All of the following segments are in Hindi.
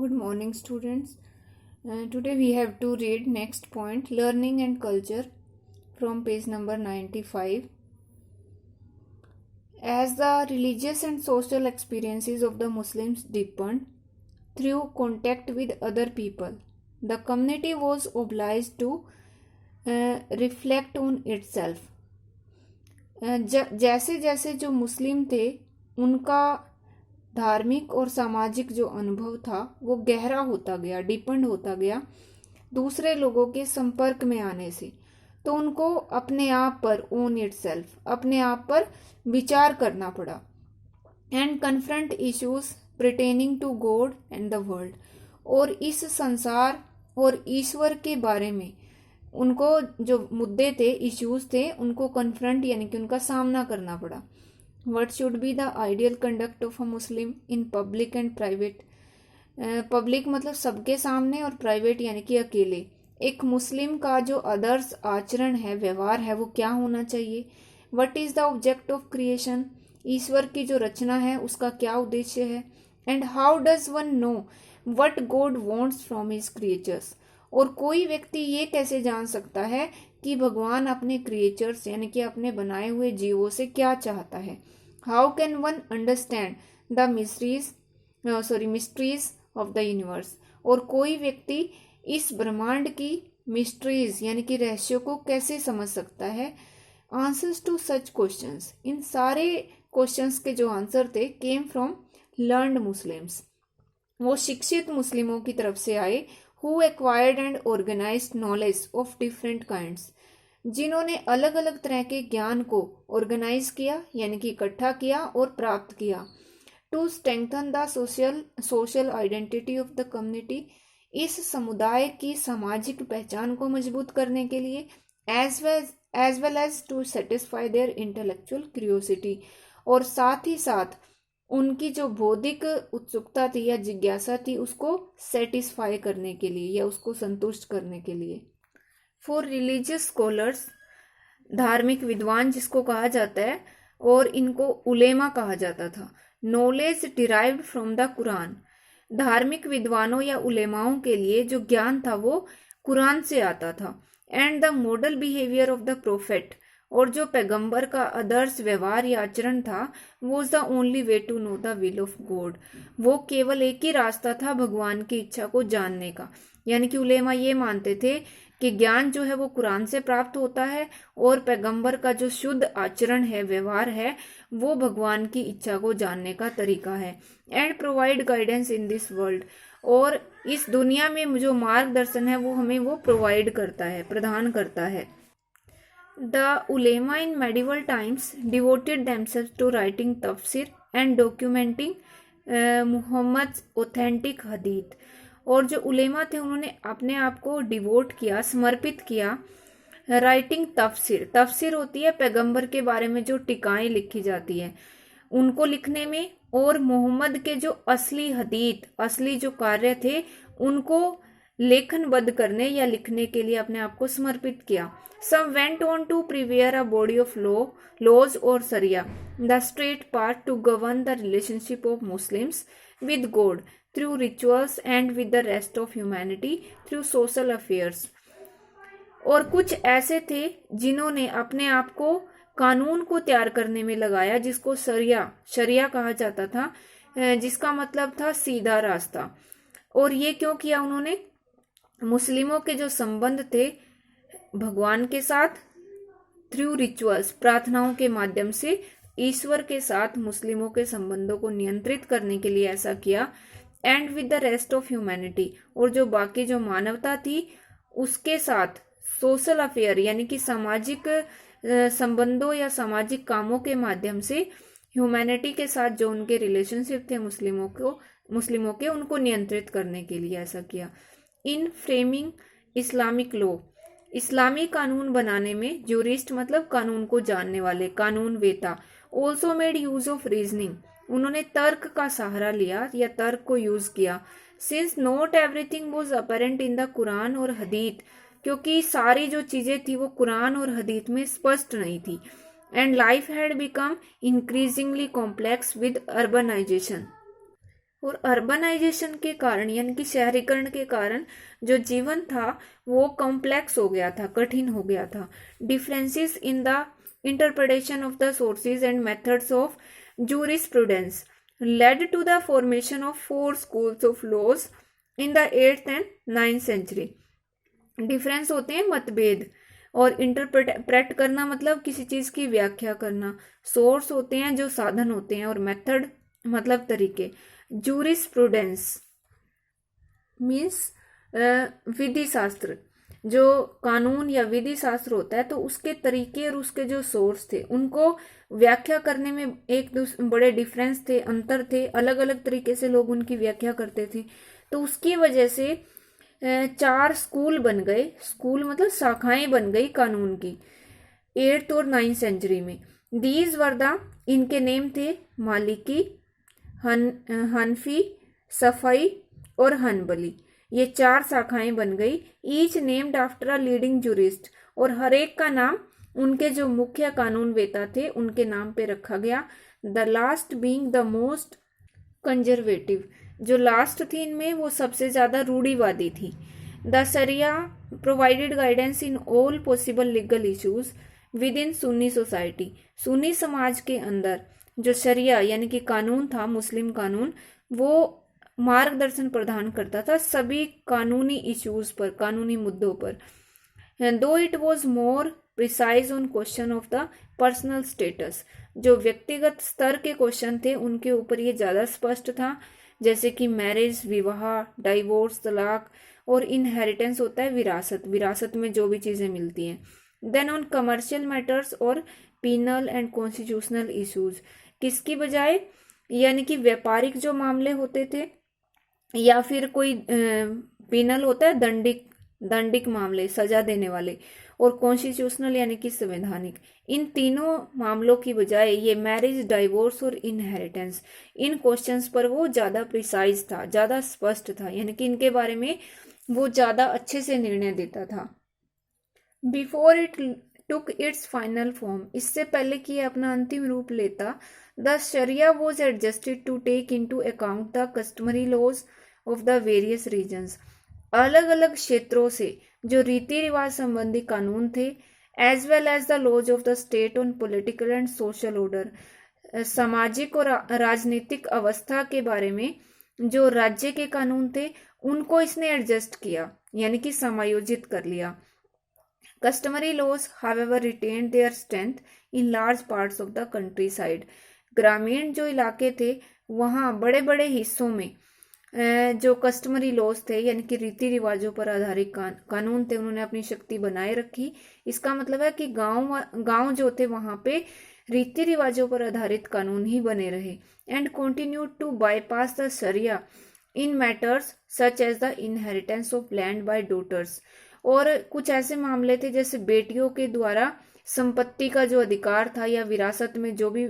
Good morning, students. Today we have to read next point, learning and culture, from page number 95. As the religious and social experiences of the Muslims deepened through contact with other people, the community was obliged to reflect on itself. जैसे जैसे जो मुस्लिम थे उनका धार्मिक और सामाजिक जो अनुभव था वो गहरा होता गया, डीपन होता गया दूसरे लोगों के संपर्क में आने से, तो उनको अपने आप पर ओन इटसेल्फ, अपने आप पर विचार करना पड़ा and confront issues pertaining to God and the world. और इस संसार और ईश्वर के बारे में उनको जो मुद्दे थे, इश्यूज थे, उनको कन्फ्रंट यानी कि उनका सामना करना पड़ा। What should be the ideal conduct of a Muslim in public and private? Public मतलब सबके सामने और प्राइवेट यानी कि अकेले। एक मुस्लिम का जो आदर्श आचरण है, व्यवहार है, वो क्या होना चाहिए? What is the object of creation? ईश्वर की जो रचना है उसका क्या उद्देश्य है? And how does one know what God wants from his creatures? और कोई व्यक्ति ये कैसे जान सकता है कि भगवान अपने क्रिएचर्स यानी कि अपने बनाए हुए जीवों से क्या चाहता है? How can one understand the mysteries of the universe? और कोई व्यक्ति इस ब्रह्मांड की मिस्ट्रीज यानी कि रहस्यों को कैसे समझ सकता है? आंसर्स टू सच क्वेश्चंस, इन सारे क्वेश्चंस के जो आंसर थे केम फ्रॉम लर्नड मुस्लिम्स, वो शिक्षित मुस्लिमों की तरफ से आए। Who acquired and organised knowledge of different kinds, जिन्होंने अलग अलग तरह के ज्ञान को ऑर्गेनाइज किया यानी कि इकट्ठा किया और प्राप्त किया। To strengthen the social identity of the community, इस समुदाय की सामाजिक पहचान को मजबूत करने के लिए, as well as to satisfy their intellectual curiosity, और साथ ही साथ उनकी जो बौद्धिक उत्सुकता थी या जिज्ञासा थी उसको सेटिस्फाई करने के लिए या उसको संतुष्ट करने के लिए। फॉर रिलीजियस स्कॉलर्स, धार्मिक विद्वान जिसको कहा जाता है, और इनको उलेमा कहा जाता था। Knowledge derived from the Quran, धार्मिक विद्वानों या उलेमाओं के लिए जो ज्ञान था वो कुरान से आता था। And the model behaviour of the Prophet, और जो पैगंबर का आदर्श व्यवहार या आचरण था, वो the only way to know the will of God, वो केवल एक ही रास्ता था भगवान की इच्छा को जानने का। यानी कि उलेमा ये मानते थे कि ज्ञान जो है वो कुरान से प्राप्त होता है और पैगंबर का जो शुद्ध आचरण है, व्यवहार है, वो भगवान की इच्छा को जानने का तरीका है। And provide guidance in this world, और इस दुनिया में जो मार्गदर्शन है वो हमें वो प्रोवाइड करता है, प्रदान करता है। The ulema in medieval times devoted themselves to writing tafsir and documenting Muhammad's authentic hadith, और जो उलेमा थे उन्होंने अपने आप को डिवोट किया, समर्पित किया राइटिंग तफसीर। तफसीर होती है पैगंबर के बारे में जो टिकाएं लिखी जाती है उनको लिखने में, और मोहम्मद के जो असली हदीत, असली जो कार्य थे उनको लेखनबद्ध करने या लिखने के लिए अपने आप को समर्पित किया। Some went on to prepare a body of laws और sharia, the straight path to govern the relationship of Muslims with God through rituals and with the rest of humanity through social affairs. और कुछ ऐसे थे जिन्होंने अपने आप को कानून को तैयार करने में लगाया, जिसको शरिया कहा जाता था, जिसका मतलब था सीधा रास्ता। और ये क्यों किया उन्होंने? मुस्लिमों के जो संबंध थे भगवान के साथ, थ्रू रिचुअल्स, प्रार्थनाओं के माध्यम से ईश्वर के साथ मुस्लिमों के संबंधों को नियंत्रित करने के लिए ऐसा किया। And with the rest of humanity, और जो बाकी जो मानवता थी उसके साथ सोशल अफेयर यानी कि सामाजिक संबंधों या सामाजिक कामों के माध्यम से ह्यूमैनिटी के साथ जो उनके रिलेशनशिप थे मुस्लिमों के उनको नियंत्रित करने के लिए ऐसा किया। इन फ्रेमिंग इस्लामिक लॉ, इस्लामी कानून बनाने में, ज्यूरिस्ट मतलब कानून को जानने वाले, कानून वेता। Also made use of reasoning, उन्होंने तर्क का सहारा लिया या तर्क को यूज किया। Since not everything was apparent in the Quran और हदीत, क्योंकि सारी जो चीजें थी वो कुरान और हदीत में स्पष्ट नहीं थी। And life had become increasingly complex with urbanisation, और अर्बनाइजेशन के कारण यानी कि शहरीकरण के कारण जो जीवन था वो कॉम्प्लेक्स हो गया था, कठिन हो गया था। Differences in the interpretation of the sources and methods of jurisprudence led to the formation of 4 schools of laws in the 8th and 9th century। Difference होते हैं मतभेद, और इंटरप्रेट करना मतलब किसी चीज की व्याख्या करना, सोर्स होते हैं जो साधन होते हैं, और मेथड मतलब तरीके। जूरिस्प्रूडेंस मीन्स विधि शास्त्र, जो कानून या विधि शास्त्र होता है तो उसके तरीके और उसके जो सोर्स थे उनको व्याख्या करने में एक बड़े डिफरेंस थे, अंतर थे, अलग अलग तरीके से लोग उनकी व्याख्या करते थे। तो उसकी वजह से 4 स्कूल बन गए, स्कूल मतलब शाखाएं बन गई कानून की 8th और 9th सेंचुरी में। दीज वर द, इनके नेम थे मालिकी, हनफी, सफाई और हनबली। ये 4 शाखाएं बन गई, each named after a leading jurist, और हर एक का नाम उनके जो मुख्य कानून वेता थे उनके नाम पे रखा गया। The last being the most conservative, जो लास्ट थी इनमें वो सबसे ज्यादा रूढ़िवादी थी। The sharia provided guidance in all possible legal issues within Sunni society. सुन्नी समाज के अंदर जो शरिया यानी कि कानून था, मुस्लिम कानून, वो मार्गदर्शन प्रदान करता था सभी कानूनी इश्यूज पर, कानूनी मुद्दों पर। दो it was more precise on question of the personal status, जो व्यक्तिगत स्तर के क्वेश्चन थे उनके ऊपर ये ज्यादा स्पष्ट था, जैसे कि मैरिज, विवाह, डाइवोर्स, तलाक, और इनहेरिटेंस होता है विरासत, विरासत में जो भी चीजें मिलती हैं। देन ऑन कमर्शियल मैटर्स और पीनल एंड कॉन्स्टिट्यूशनल इश्यूज, किसकी बजाय यानी कि व्यापारिक जो मामले होते थे या फिर कोई पीनल होता है दंडिक मामले, सजा देने वाले, और कॉन्स्टिट्यूशनल यानी कि संवैधानिक, इन तीनों मामलों की बजाय ये मैरिज, डाइवोर्स और इनहेरिटेंस, इन क्वेश्चंस पर वो ज्यादा प्रिसाइज था, ज्यादा स्पष्ट था, यानी कि इनके बारे में वो ज्यादा अच्छे से निर्णय देता था। Before it took its final form, इससे पहले कि ये अपना अंतिम रूप लेता, the sharia was adjusted to take into account the customary laws of the various regions. अलग अलग क्षेत्रों से जो रीति रिवाज संबंधी कानून थे, as well as the laws of the state on political and social order, सामाजिक और राजनीतिक अवस्था के बारे में जो राज्य के कानून थे उनको इसने एडजस्ट किया, यानी कि समायोजित कर लिया। Customary laws however retained their strength in large parts of the countryside. ग्रामीण जो इलाके थे वहाँ बड़े बड़े हिस्सों में जो कस्टमरी लॉज थे यानी कि रीति रिवाजों पर आधारित कानून थे, उन्होंने अपनी शक्ति बनाए रखी। इसका मतलब है कि गांव जो थे वहां पे रीति रिवाजों पर आधारित कानून ही बने रहे। And continue to bypass the sharia in matters such as the inheritance of land by daughters. और कुछ ऐसे मामले थे जैसे बेटियों के द्वारा संपत्ति का जो अधिकार था या विरासत में जो भी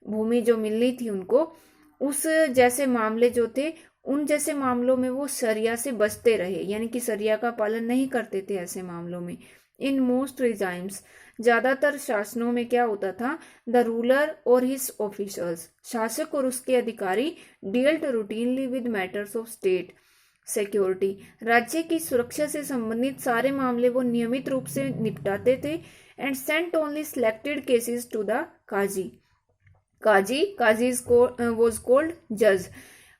भूमि जो मिलनी थी उनको, उस जैसे मामले जो थे उन जैसे मामलों में वो शरिया से बचते रहे, यानी कि शरिया का पालन नहीं करते थे ऐसे मामलों में। इन मोस्ट रिजाइम्स, ज्यादातर शासनों में क्या होता था, द रूलर और हिज ऑफिसर्स, शासक और उसके अधिकारी, dealt routinely with matters of state security, राज्य की सुरक्षा से संबंधित सारे मामले वो नियमित रूप से निपटाते थे। And sent only selected cases to the qazi, qazi was called जज,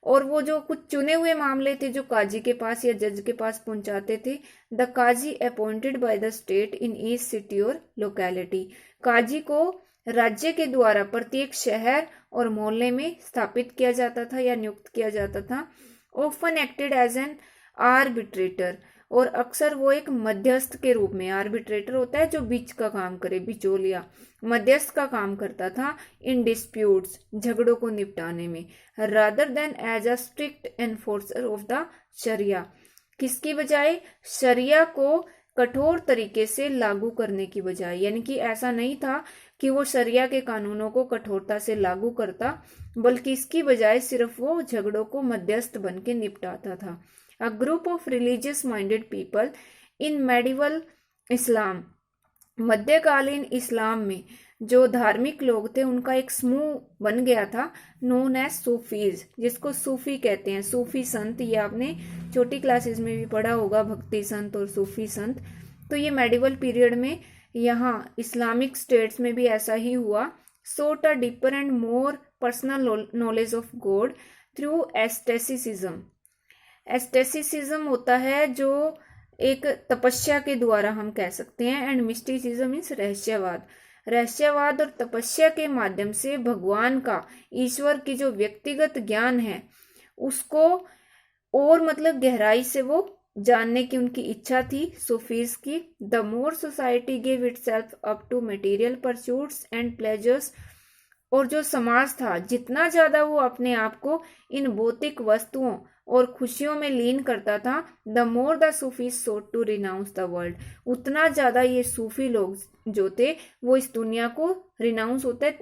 और वो जो कुछ चुने हुए मामले थे जो काजी के पास या जज के पास पहुंचाते थे। The qazi appointed by the state in each city और लोकेलिटी, काजी को राज्य के द्वारा प्रत्येक शहर और मोहल्ले में स्थापित किया जाता था या नियुक्त किया जाता था। Often acted as an arbitrator, और अक्सर वो एक मध्यस्थ के रूप में, आर्बिट्रेटर होता है जो बीच का काम करे, बिचौलिया, मध्यस्थ का काम करता था इन डिस्प्यूट्स, झगड़ों को निपटाने में, rather than as a strict enforcer of the sharia, किसकी बजाय, शरिया को कठोर तरीके से लागू करने की बजाय, यानी कि ऐसा नहीं था कि वो शरिया के कानूनों को कठोरता से लागू करता, बल्कि इसकी बजाय सिर्फ वो झगड़ों को मध्यस्थ बन के निपटाता था। A group of religious minded people in medieval Islam मध्यकालीन इस्लाम में जो धार्मिक लोग थे उनका एक समूह बन गया था नोन एज सूफीज, जिसको सूफी कहते हैं। सूफी संत, ये आपने छोटी क्लासेस में भी पढ़ा होगा, भक्ति संत और सूफी संत। तो ये मेडिवल पीरियड में यहाँ इस्लामिक स्टेट्स में भी ऐसा ही हुआ। sought a deeper and more personal knowledge of God through asceticism। एस्टेसिसिज्म होता है जो एक तपस्या के द्वारा हम कह सकते हैं, एंड मिस्टिसिज्म मीन्स रहस्यवाद। रहस्यवाद और तपस्या के माध्यम से भगवान का, ईश्वर की जो व्यक्तिगत ज्ञान है उसको और मतलब गहराई से वो जानने की उनकी इच्छा थी सूफीज की। The more society gave itself up to material pursuits and pleasures, और जो समाज था जितना ज्यादा वो अपने आप को इन भौतिक वस्तुओं और खुशियों में लीन करता था, the more the Sufis sought to renounce the world, उतना ज्यादा ये सूफी लोग जो थे वो इस दुनिया को, रिनाउंस होता है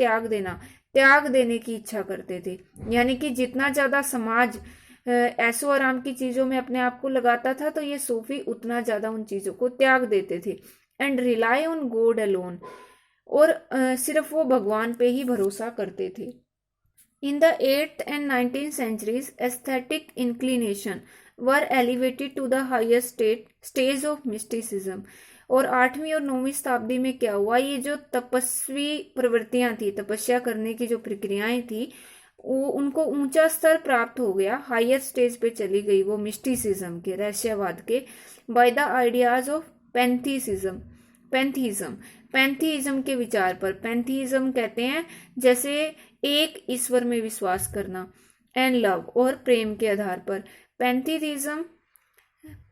त्याग देने की इच्छा करते थे। यानी कि जितना ज्यादा समाज ऐशो आराम की चीजों में अपने आप को लगाता था, तो ये सूफी उतना ज्यादा उन चीजों को त्याग देते थे। And rely on God alone, और सिर्फ वो भगवान पे ही भरोसा करते थे। In the 8th and 19th centuries, aesthetic inclination were elevated to the highest stage of mysticism। और 8वीं और 9वीं शताब्दी में क्या हुआ, ये जो तपस्वी प्रवृत्तियां थी, तपस्या करने की जो प्रक्रियाएं थी, वो उनको ऊंचा स्तर प्राप्त हो गया, हायर स्टेज पे चली गई वो मिस्टिसिज्म के, रहस्यवाद के, बाय द आइडियाज ऑफ पैंथीइज्म के विचार पर। पैंथीइज्म कहते हैं जैसे एक ईश्वर में विश्वास करना, एंड लव, और प्रेम के आधार पर।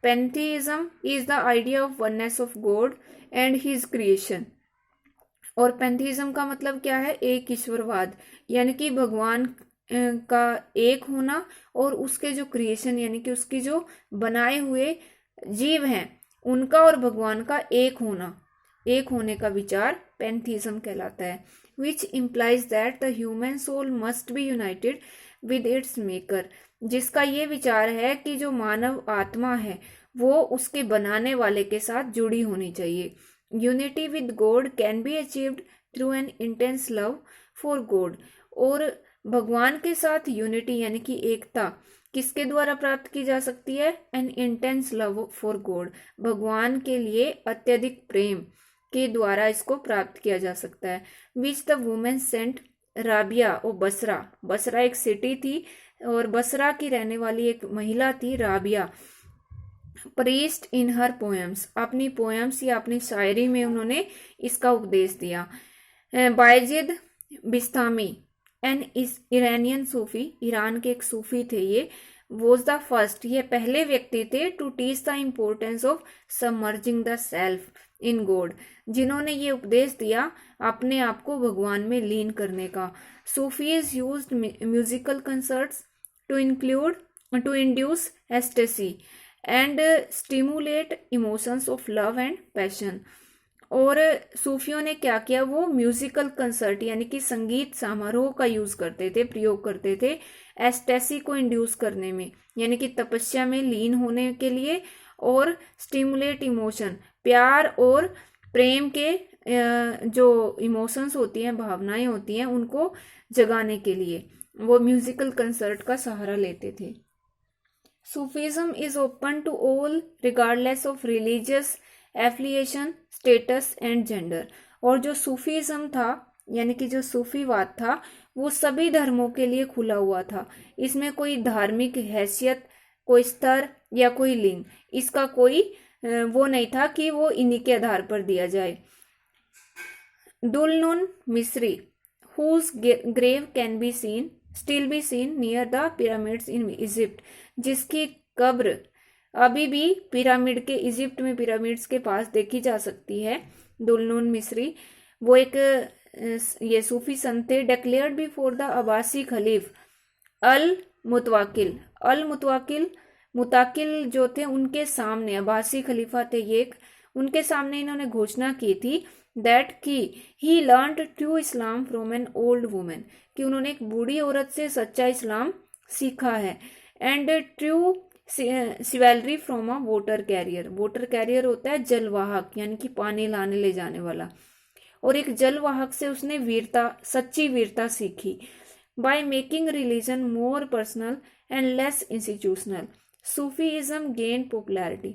Pantheism is the idea of oneness of God and his creation. और पैंथीइज्म का मतलब क्या है, एक ईश्वरवाद, यानी कि भगवान का एक होना और उसके जो क्रिएशन यानी कि उसकी जो बनाए हुए जीव हैं उनका और भगवान का एक होने का विचार पैंथीइज्म कहलाता है। Which implies that the human soul must be united with its maker, जिसका ये विचार है कि जो मानव आत्मा है वो उसके बनाने वाले के साथ जुड़ी होनी चाहिए। Unity with God can be achieved through an intense love for God, और भगवान के साथ यूनिटी यानी कि एकता किसके द्वारा प्राप्त की जा सकती है, N intense love for God, भगवान के लिए अत्यधिक प्रेम के द्वारा इसको प्राप्त किया जा सकता है। Which the women saint Rabia और बसरा एक सिटी थी, और बसरा की रहने वाली एक महिला थी राबिया, प्रीस्ट इन हर पोएम्स, अपनी पोएम्स या अपनी शायरी में उन्होंने इसका उपदेश दिया। बायजिद बिस्तामी, एन ईरानियन सूफी, ईरान के एक सूफी थे ये, वॉज द फर्स्ट, ये पहले व्यक्ति थे, to teach the importance of submerging the self in God, जिन्होंने ये उपदेश दिया अपने आप को भगवान में लीन करने का। Sufis used musical concerts to induce ecstasy and stimulate emotions of love and passion. और सूफियों ने क्या किया, वो म्यूजिकल कंसर्ट यानी कि संगीत समारोह का प्रयोग करते थे एस्टेसी को इंड्यूस करने में, यानी कि तपस्या में लीन होने के लिए, और स्टिमुलेट इमोशन, प्यार और प्रेम के जो इमोशंस होती हैं, भावनाएं होती हैं, उनको जगाने के लिए वो म्यूजिकल कंसर्ट का सहारा लेते थे। Sufism is open to all regardless of religious affiliation, status and gender. और जो सूफीज्म था यानी कि जो सूफीवाद था वो सभी धर्मों के लिए खुला हुआ था, इसमें कोई धार्मिक हैसियत, कोई स्तर या कोई लिंग, इसका कोई वो नहीं था कि वो इन्हीं के आधार पर दिया जाए। दुलनुन मिस्री, whose grave can be still be seen near the pyramids in Egypt, जिसकी कब्र अभी भी पिरामिड के, इजिप्ट में पिरामिड्स के पास देखी जा सकती है। दुलनुन मिस्री वो एक ये सूफी संत थे। डिक्लेयर्ड बिफोर द अब्बासी खलीफ अल मुताकिल जो थे उनके सामने, अब्बासी खलीफा थे ये एक, उनके सामने इन्होंने घोषणा की थी दैट की he learned true Islam from an old women, कि उन्होंने एक बूढ़ी औरत से सच्चा इस्लाम सीखा है। And true chivalry from a water carrier. Water carrier होता है जलवाहक, यानी कि पानी लाने ले जाने वाला। और एक जलवाहक से उसने वीरता, सच्ची वीरता सीखी। By making religion more personal and less institutional, Sufism gain popularity.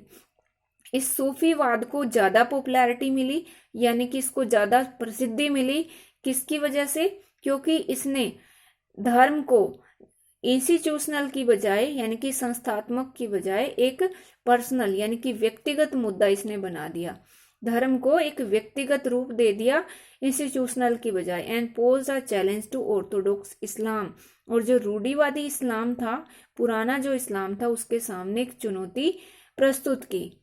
इस सूफीवाद को ज्यादा पॉपुलैरिटी मिली, यानी कि इसको ज्यादा प्रसिद्धि मिली। किसकी वजह से? क्योंकि इसने धर्म को इंस्टीट्यूशनल की बजाय, यानी कि संस्थात्मक की बजाय एक पर्सनल, यानी कि व्यक्तिगत मुद्दा इसने बना दिया। धर्म को एक व्यक्तिगत रूप दे दिया इंस्टीट्यूशनल की बजाय। And pose a challenge to orthodox Islam, और जो रूढ़िवादी इस्लाम था, पुराना जो इस्लाम था, उसके सामने एक चुनौती प्रस्तुत की।